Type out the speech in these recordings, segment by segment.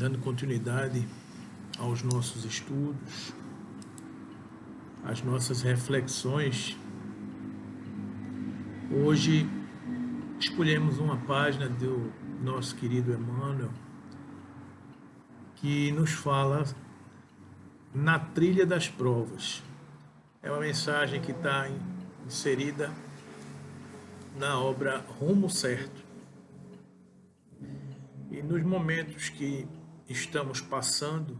dando continuidade aos nossos estudos, às nossas reflexões. Hoje escolhemos uma página do nosso querido Emmanuel, que nos fala na trilha das provas. É uma mensagem que está inserida na obra Rumo Certo. E nos momentos que estamos passando,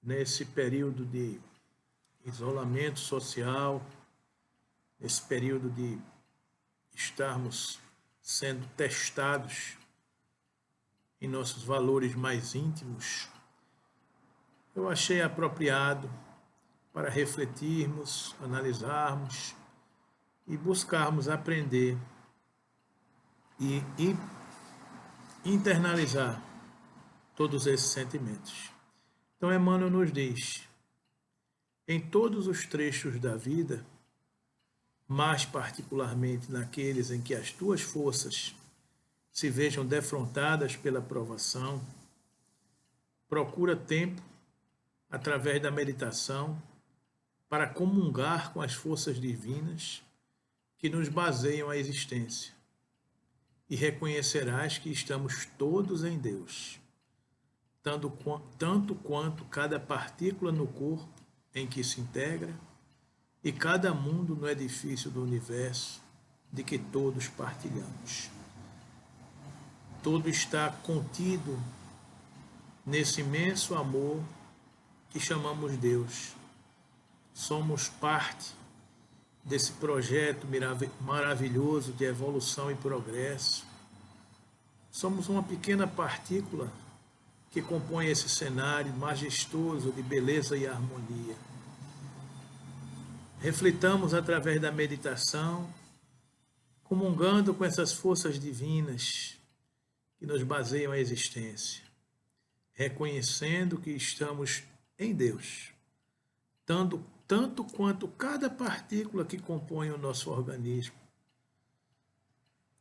nesse período de isolamento social, nesse período de estarmos sendo testados em nossos valores mais íntimos, eu achei apropriado para refletirmos, analisarmos e buscarmos aprender e internalizar todos esses sentimentos. Então, Emmanuel nos diz, em todos os trechos da vida, mais particularmente naqueles em que as tuas forças se vejam defrontadas pela provação, procura tempo, através da meditação, para comungar com as forças divinas que nos baseiam a existência, e reconhecerás que estamos todos em Deus, tanto quanto cada partícula no corpo em que se integra e cada mundo no edifício do universo de que todos partilhamos. Tudo está contido nesse imenso amor que chamamos Deus. Somos parte desse projeto maravilhoso de evolução e progresso. Somos uma pequena partícula que compõe esse cenário majestoso de beleza e harmonia. Reflitamos através da meditação, comungando com essas forças divinas que nos baseiam a existência, reconhecendo que estamos em Deus, tanto quanto cada partícula que compõe o nosso organismo,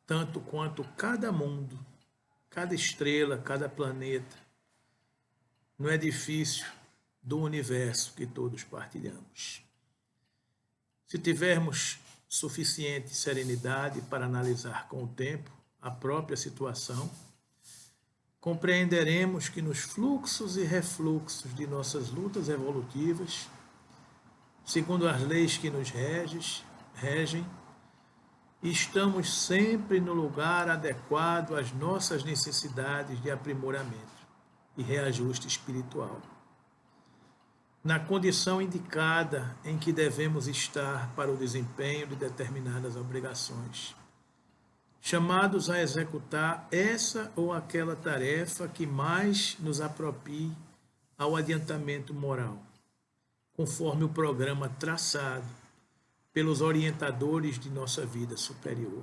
tanto quanto cada mundo, cada estrela, cada planeta, no edifício do universo que todos partilhamos. Se tivermos suficiente serenidade para analisar com o tempo a própria situação, compreenderemos que nos fluxos e refluxos de nossas lutas evolutivas, segundo as leis que nos regem, estamos sempre no lugar adequado às nossas necessidades de aprimoramento e reajuste espiritual, na condição indicada em que devemos estar para o desempenho de determinadas obrigações, chamados a executar essa ou aquela tarefa que mais nos apropie ao adiantamento moral, conforme o programa traçado pelos orientadores de nossa vida superior,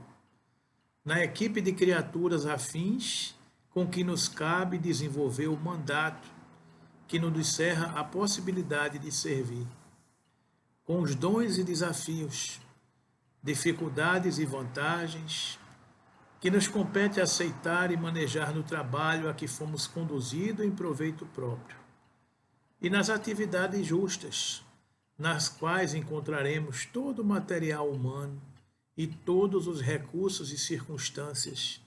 na equipe de criaturas afins com que nos cabe desenvolver o mandato que nos encerra a possibilidade de servir, com os dons e desafios, dificuldades e vantagens, que nos compete aceitar e manejar no trabalho a que fomos conduzidos em proveito próprio, e nas atividades justas, nas quais encontraremos todo o material humano e todos os recursos e circunstâncias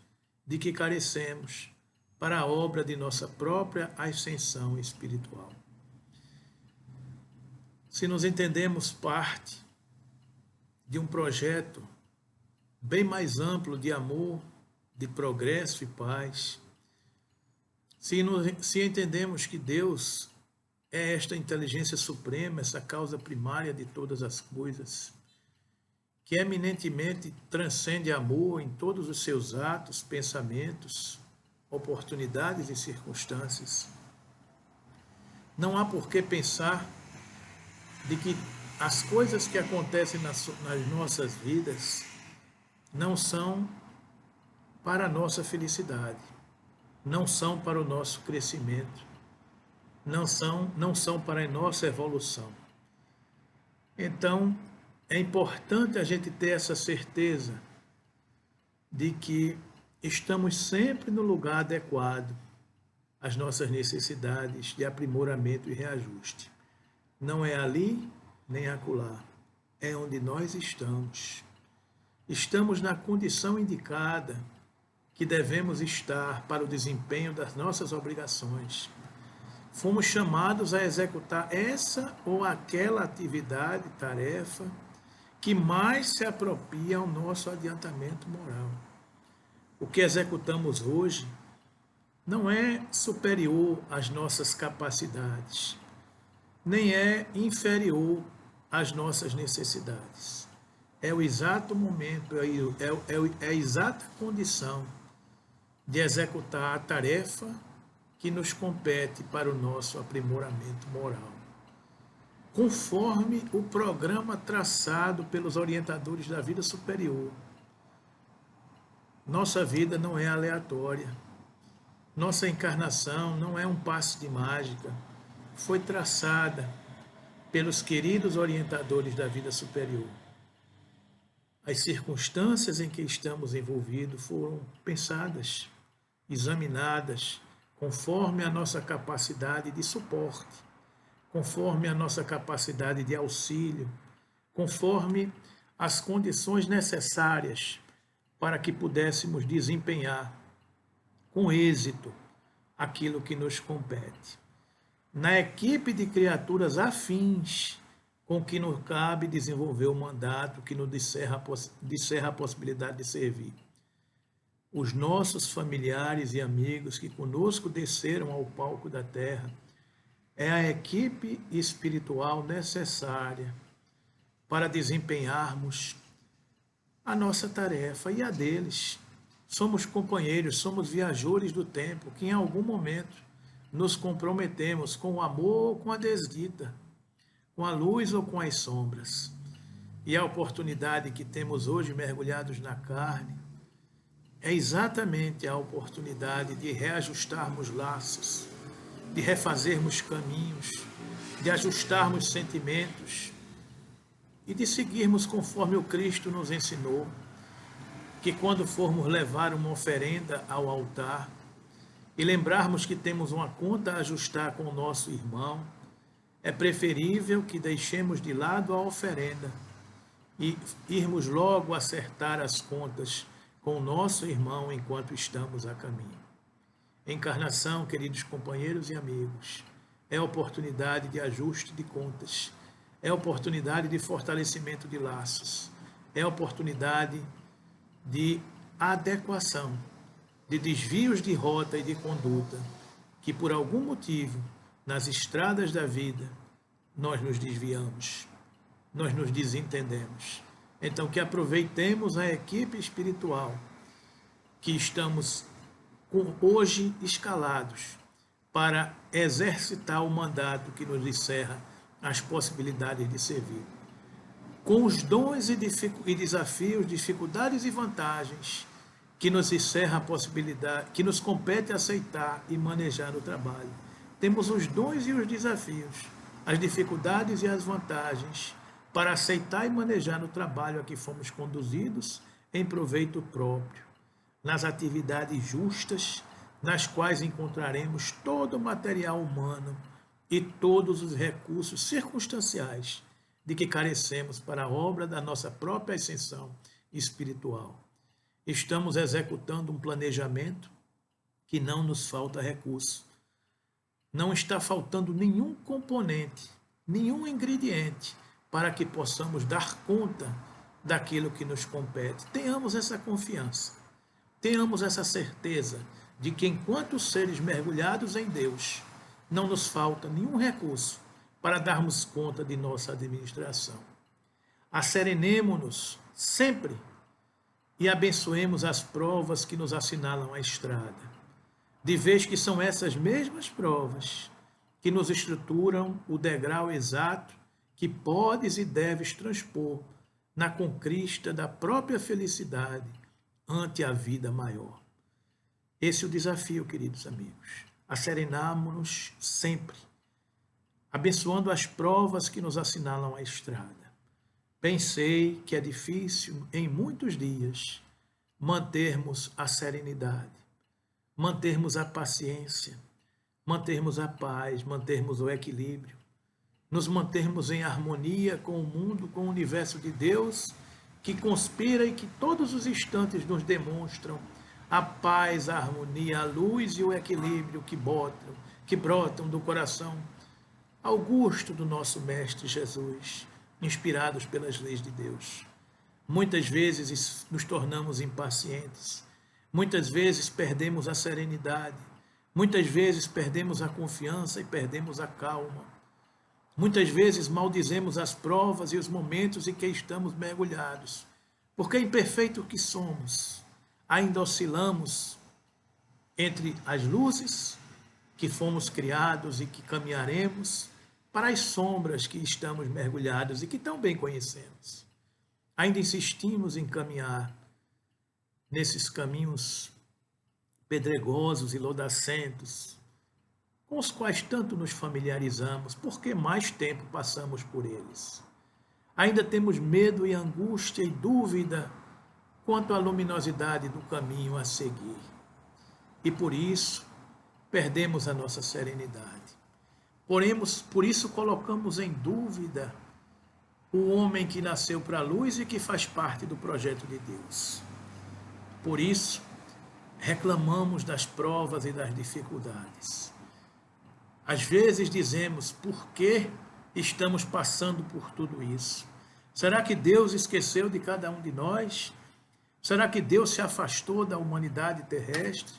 de que carecemos para a obra de nossa própria ascensão espiritual. Se nos entendemos parte de um projeto bem mais amplo de amor, de progresso e paz, se entendemos que Deus é esta inteligência suprema, essa causa primária de todas as coisas, que eminentemente transcende amor em todos os seus atos, pensamentos, oportunidades e circunstâncias, não há por que pensar de que as coisas que acontecem nas nossas vidas não são para a nossa felicidade, não são para o nosso crescimento, não são para a nossa evolução. Então, é importante a gente ter essa certeza de que estamos sempre no lugar adequado as nossas necessidades de aprimoramento e reajuste. Não é ali nem acolá, é onde nós estamos. Estamos na condição indicada que devemos estar para o desempenho das nossas obrigações. Fomos chamados a executar essa ou aquela atividade, tarefa, que mais se apropria ao nosso adiantamento moral. O que executamos hoje não é superior às nossas capacidades, nem é inferior às nossas necessidades. É o exato momento, é a exata condição de executar a tarefa que nos compete para o nosso aprimoramento moral, conforme o programa traçado pelos orientadores da vida superior. Nossa vida não é aleatória. Nossa encarnação não é um passe de mágica. Foi traçada pelos queridos orientadores da vida superior. As circunstâncias em que estamos envolvidos foram pensadas, examinadas, conforme a nossa capacidade de suporte, conforme a nossa capacidade de auxílio, conforme as condições necessárias para que pudéssemos desempenhar com êxito aquilo que nos compete. Na equipe de criaturas afins com que nos cabe desenvolver o mandato que nos disserra a possibilidade de servir. Os nossos familiares e amigos que conosco desceram ao palco da terra é a equipe espiritual necessária para desempenharmos a nossa tarefa e a deles. Somos companheiros, somos viajores do tempo, que em algum momento nos comprometemos com o amor ou com a desdita, com a luz ou com as sombras. E a oportunidade que temos hoje mergulhados na carne é exatamente a oportunidade de reajustarmos laços, de refazermos caminhos, de ajustarmos sentimentos e de seguirmos conforme o Cristo nos ensinou, que quando formos levar uma oferenda ao altar e lembrarmos que temos uma conta a ajustar com o nosso irmão, é preferível que deixemos de lado a oferenda e irmos logo acertar as contas com o nosso irmão enquanto estamos a caminho. Encarnação, queridos companheiros e amigos, é oportunidade de ajuste de contas, é oportunidade de fortalecimento de laços, é oportunidade de adequação, de desvios de rota e de conduta, que por algum motivo, nas estradas da vida, nós nos desviamos, nós nos desentendemos. Então, que aproveitemos a equipe espiritual que estamos hoje escalados para exercitar o mandato que nos encerra as possibilidades de servir. Com os dons e desafios, dificuldades e vantagens que nos encerra a possibilidade, que nos compete aceitar e manejar no trabalho. Temos os dons e os desafios, as dificuldades e as vantagens para aceitar e manejar no trabalho a que fomos conduzidos em proveito próprio, nas atividades justas, nas quais encontraremos todo o material humano e todos os recursos circunstanciais de que carecemos para a obra da nossa própria ascensão espiritual. Estamos executando um planejamento que não nos falta recurso. Não está faltando nenhum componente, nenhum ingrediente para que possamos dar conta daquilo que nos compete. Tenhamos essa confiança, tenhamos essa certeza de que enquanto seres mergulhados em Deus, não nos falta nenhum recurso para darmos conta de nossa administração. Asserenemo-nos sempre e abençoemos as provas que nos assinalam a estrada, de vez que são essas mesmas provas que nos estruturam o degrau exato que podes e deves transpor na conquista da própria felicidade ante a vida maior. Esse é o desafio, queridos amigos. Asserenamo-nos sempre, abençoando as provas que nos assinalam a estrada. Pensei que é difícil, em muitos dias, mantermos a serenidade, mantermos a paciência, mantermos a paz, mantermos o equilíbrio, nos mantermos em harmonia com o mundo, com o universo de Deus, que conspira e que todos os instantes nos demonstram a paz, a harmonia, a luz e o equilíbrio que brotam do coração augusto do nosso Mestre Jesus, inspirados pelas leis de Deus. Muitas vezes nos tornamos impacientes, muitas vezes perdemos a serenidade, muitas vezes perdemos a confiança e perdemos a calma. Muitas vezes maldizemos as provas e os momentos em que estamos mergulhados, porque imperfeito que somos, ainda oscilamos entre as luzes que fomos criados e que caminharemos para as sombras que estamos mergulhados e que tão bem conhecemos. Ainda insistimos em caminhar nesses caminhos pedregosos e lodacentos, com os quais tanto nos familiarizamos, porque mais tempo passamos por eles. Ainda temos medo e angústia e dúvida quanto à luminosidade do caminho a seguir. E por isso, perdemos a nossa serenidade. Por isso colocamos em dúvida o homem que nasceu para a luz e que faz parte do projeto de Deus. Por isso, reclamamos das provas e das dificuldades. Às vezes dizemos, por que estamos passando por tudo isso? Será que Deus esqueceu de cada um de nós? Será que Deus se afastou da humanidade terrestre?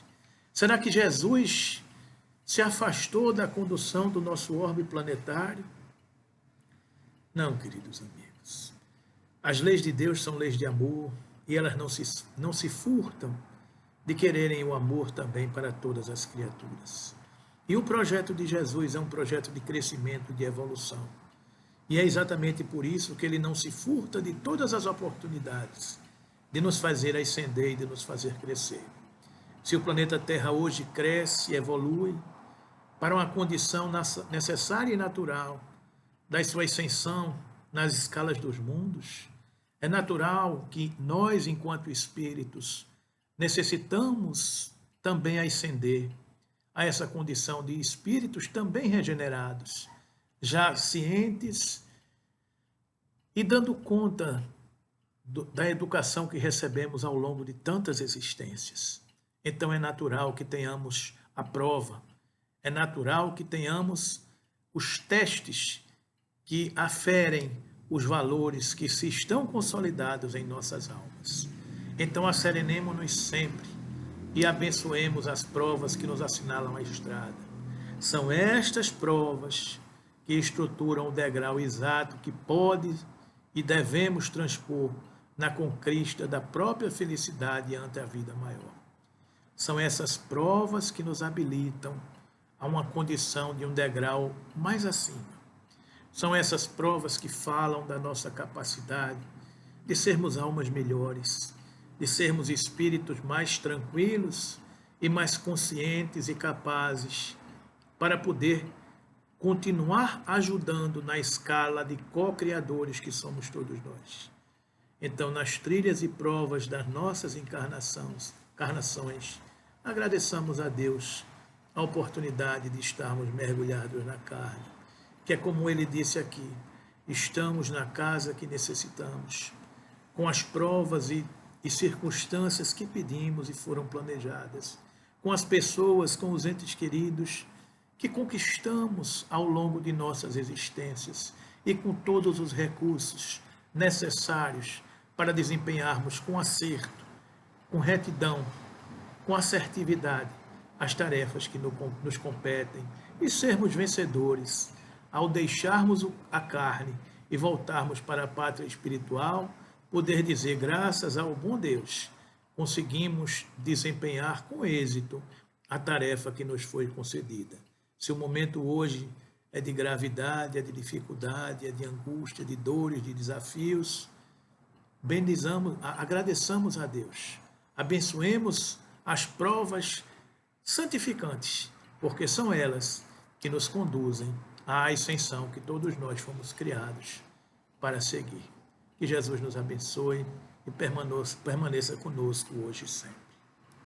Será que Jesus se afastou da condução do nosso orbe planetário? Não, queridos amigos. As leis de Deus são leis de amor e elas não se furtam de quererem o amor também para todas as criaturas. E o projeto de Jesus é um projeto de crescimento, de evolução. E é exatamente por isso que ele não se furta de todas as oportunidades de nos fazer ascender e de nos fazer crescer. Se o planeta Terra hoje cresce e evolui para uma condição necessária e natural da sua ascensão nas escalas dos mundos, é natural que nós, enquanto espíritos, necessitamos também ascender a essa condição de espíritos também regenerados, já cientes e dando conta da educação que recebemos ao longo de tantas existências. Então é natural que tenhamos a prova, é natural que tenhamos os testes que aferem os valores que se estão consolidados em nossas almas. Então asserenemo-nos sempre e abençoemos as provas que nos assinalam a estrada. São estas provas que estruturam o degrau exato que pode e devemos transpor na conquista da própria felicidade ante a vida maior. São essas provas que nos habilitam a uma condição de um degrau mais acima. São essas provas que falam da nossa capacidade de sermos almas melhores, de sermos espíritos mais tranquilos e mais conscientes e capazes para poder continuar ajudando na escala de co-criadores que somos todos nós. Então, nas trilhas e provas das nossas encarnações, agradeçamos a Deus a oportunidade de estarmos mergulhados na carne, que é como ele disse aqui, estamos na casa que necessitamos, com as provas e circunstâncias que pedimos e foram planejadas, com as pessoas, com os entes queridos que conquistamos ao longo de nossas existências e com todos os recursos necessários para desempenharmos com acerto, com retidão, com assertividade as tarefas que nos competem e sermos vencedores ao deixarmos a carne e voltarmos para a pátria espiritual, poder dizer, graças ao bom Deus, conseguimos desempenhar com êxito a tarefa que nos foi concedida. Se o momento hoje é de gravidade, é de dificuldade, é de angústia, de dores, de desafios, agradeçamos a Deus, abençoemos as provas santificantes, porque são elas que nos conduzem à ascensão que todos nós fomos criados para seguir. Que Jesus nos abençoe e permaneça conosco hoje e sempre.